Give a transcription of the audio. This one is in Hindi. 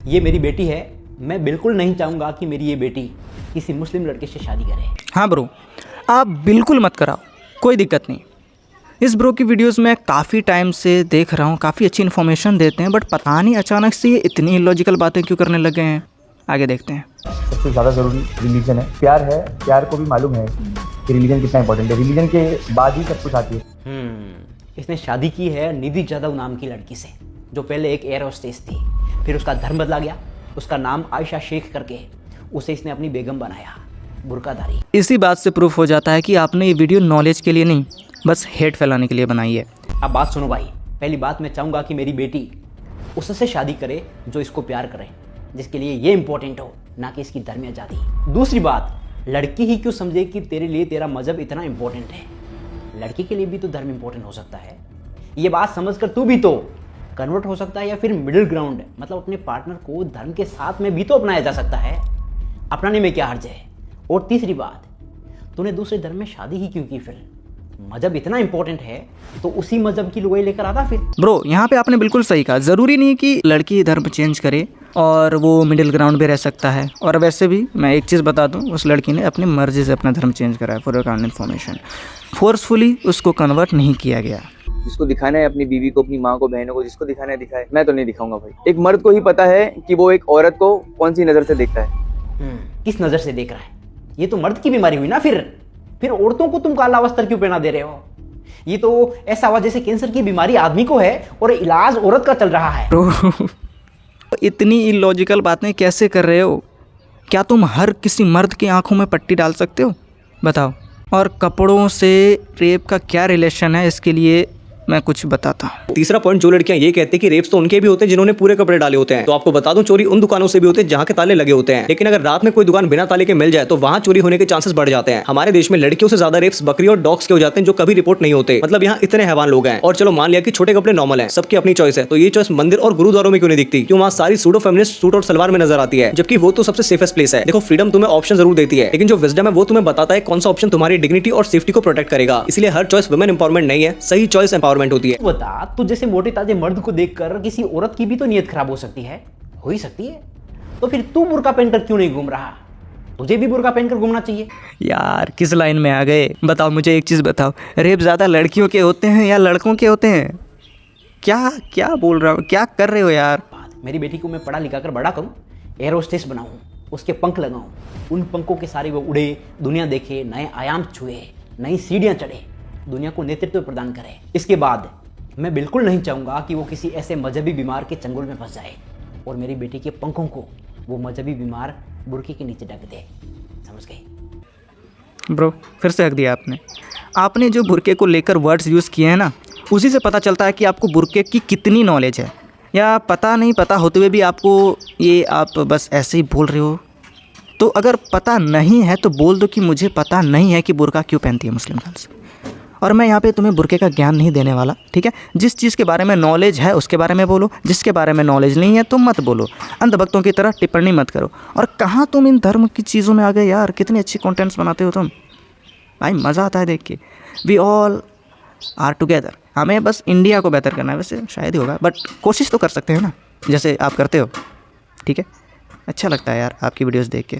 ये मेरी बेटी है, मैं बिल्कुल नहीं चाहूँगा कि मेरी ये बेटी किसी मुस्लिम लड़के से शादी करे। हाँ ब्रो, आप बिल्कुल मत कराओ, कोई दिक्कत नहीं। इस ब्रो की वीडियोस में काफ़ी टाइम से देख रहा हूँ, काफ़ी अच्छी इन्फॉर्मेशन देते हैं, बट पता नहीं अचानक से ये इतनी इलॉजिकल बातें क्यों करने लगे हैं। आगे देखते हैं। सबसे ज़्यादा ज़रूरी रिलीजन है, प्यार है। प्यार को भी मालूम है कि रिलीजन कितना इंपॉर्टेंट है, रिलीजन के बाद ही सब कुछ आती है। इसने शादी की है निधि जाधव नाम की लड़की से, जो पहले एक एयर होस्टेस थी। फिर उसका धर्म बदला गया, उसका नाम आयशा शेख करके उसे इसने अपनी बेगम बनाया, बुर्काधारी। इसी बात से प्रूफ हो जाता है कि आपने ये वीडियो नॉलेज के लिए नहीं, बस हेट फैलाने के लिए बनाई है। अब बात सुनो भाई, पहली बात मैं चाहूँगा कि मेरी बेटी उससे शादी करे जो इसको प्यार करे, जिसके लिए ये इंपॉर्टेंट हो, ना कि इसकी धर्म आज़ादी। दूसरी बात, लड़की ही क्यों समझे कि तेरे लिए तेरा मजहब इतना इंपॉर्टेंट है, लड़की के लिए भी तो धर्म इंपॉर्टेंट हो सकता है। ये बात समझकर तू भी तो कन्वर्ट हो सकता है, या फिर मिडिल ग्राउंड मतलब अपने पार्टनर को धर्म के साथ में भी तो अपनाया जा सकता है। अपनाने में क्या हर्ज है। और तीसरी बात, तूने दूसरे धर्म में शादी ही क्यों की? फिर मजहब इतना इंपॉर्टेंट है तो उसी मजहब की लुगाई लेकर आता फिर। ब्रो यहाँ पे आपने बिल्कुल सही कहा, ज़रूरी नहीं कि लड़की धर्म चेंज करे और वो मिडिल ग्राउंड पे रह सकता है। और वैसे भी मैं एक चीज़ बता दूं, उस लड़की ने अपनी मर्जी से अपना धर्म चेंज करा है। For your kind information, forcefully उसको कन्वर्ट नहीं किया गया। जिसको दिखाना है अपनी बीवी को, अपनी माँ को, बहनों को, जिसको दिखाना है दिखाए। मैं तो नहीं दिखाऊंगा भाई। एक मर्द को ही पता है कि वो एक औरत को कौन सी नजर से देखता है। किस नजर से देख रहा है? ये तो मर्द की बीमारी हुई ना। फिर औरतों को तुम काला वस्त्र क्यों पहना दे रहे हो? ये तो ऐसा हुआ जैसे कैंसर की बीमारी आदमी को है और इलाज औरत का चल रहा है। इतनी इलॉजिकल बातें कैसे कर रहे हो? क्या तुम हर किसी मर्द की आंखों में पट्टी डाल सकते हो? बताओ। और कपड़ों से रेप का क्या रिलेशन है, इसके लिए मैं कुछ बताता हूँ। तीसरा पॉइंट, जो लड़कियां ये कहती है कि रेप्स तो उनके भी होते हैं जिन्होंने पूरे कपड़े डाले होते हैं, तो आपको बता दूं चोरी उन दुकानों से भी होते हैं जहां के ताले लगे होते हैं। लेकिन अगर रात में कोई दुकान बिना ताले के मिल जाए तो वहां चोरी होने के चांसेस बढ़ जाते हैं। हमारे देश में लड़कियों से ज्यादा रेप्स बकरी और डॉग्स के हो जाते हैं, जो कभी रिपोर्ट नहीं होते। मतलब यहाँ इतने हैवान लोग हैं। और चलो मान लिया कि छोटे कपड़े नॉर्मल है, सबकी अपनी चॉइस है, तो ये चॉइस मंदिर और गुरुद्वारों में क्यों नहीं दिखती? क्यों वहाँ सारी सूडो फेमिनिस्ट सूट और सलवार में नजर आती है, जबकि वो तो सबसे सेफेस्ट प्लेस है। देखो, फ्रीडम तुम्हें ऑप्शन जरूर देती है, लेकिन जो विजडम है वो तुम्हें बताता है कौन सा ऑप्शन तुम्हारी डिग्निटी और सेफ्टी को प्रोटेक्ट करेगा। इसलिए हर चॉइस वुमेन एम्पावरमेंट नहीं है, सही चॉइस एम्पावरमेंट होती है। बता, तू जैसे मोटे ताजे मर्द को देखकर किसी औरत की भी तो नीयत खराब हो सकती है, हो ही सकती है। तो फिर तू बुर्का पहनकर क्यों नहीं घूम रहा? तुझे भी बुर्का पहनकर घूमना चाहिए। यार किस लाइन में आ गए? बताओ, मुझे एक चीज़ बताओ, रेप ज़्यादा लड़कियों के होते हैं या लड़कों के होते हैं? क्या क्या बोल रहा हूँ, क्या कर रहे हो यार? मेरी बेटी को मैं पढ़ा लिखा कर बड़ा करूँ, एयर होस्टेस बनाऊँ, उसके पंख लगाऊँ, उन पंखों के सारे वो उड़े, दुनिया देखे, नए आयाम छुए, नई सीढ़ियाँ चढ़े, दुनिया को नेतृत्व प्रदान करे। इसके बाद मैं बिल्कुल नहीं चाहूँगा कि वो किसी ऐसे मजहबी बीमार के चंगुल में फंस जाए और मेरी बेटी के पंखों को वो मजहबी बीमार बुर्के के नीचे ढक दे। समझ गई? ब्रो फिर से हक दिया आपने जो बुर्के को लेकर वर्ड्स यूज़ किए हैं ना, उसी से पता चलता है कि आपको बुर्के की कितनी नॉलेज है। या पता नहीं पता होते हुए भी आपको ये आप बस ऐसे ही बोल रहे हो। तो अगर पता नहीं है तो बोल दो कि मुझे पता नहीं है कि बुर्का क्यों पहनती है मुस्लिम गर्ल्स। और मैं यहाँ पे तुम्हें बुर्के का ज्ञान नहीं देने वाला, ठीक है? जिस चीज़ के बारे में नॉलेज है उसके बारे में बोलो, जिसके बारे में नॉलेज नहीं है तुम मत बोलो। अंधभक्तों की तरह टिप्पणी मत करो। और कहाँ तुम इन धर्म की चीज़ों में आ गए यार? कितने अच्छे कंटेंट्स बनाते हो तुम भाई, मज़ा आता है देख के। We all are together. हमें बस इंडिया को बेहतर करना है, वैसे शायद ही होगा, बट कोशिश तो कर सकते हैं ना, जैसे आप करते हो। ठीक है, अच्छा लगता है यार आपकी वीडियोज़ देख के।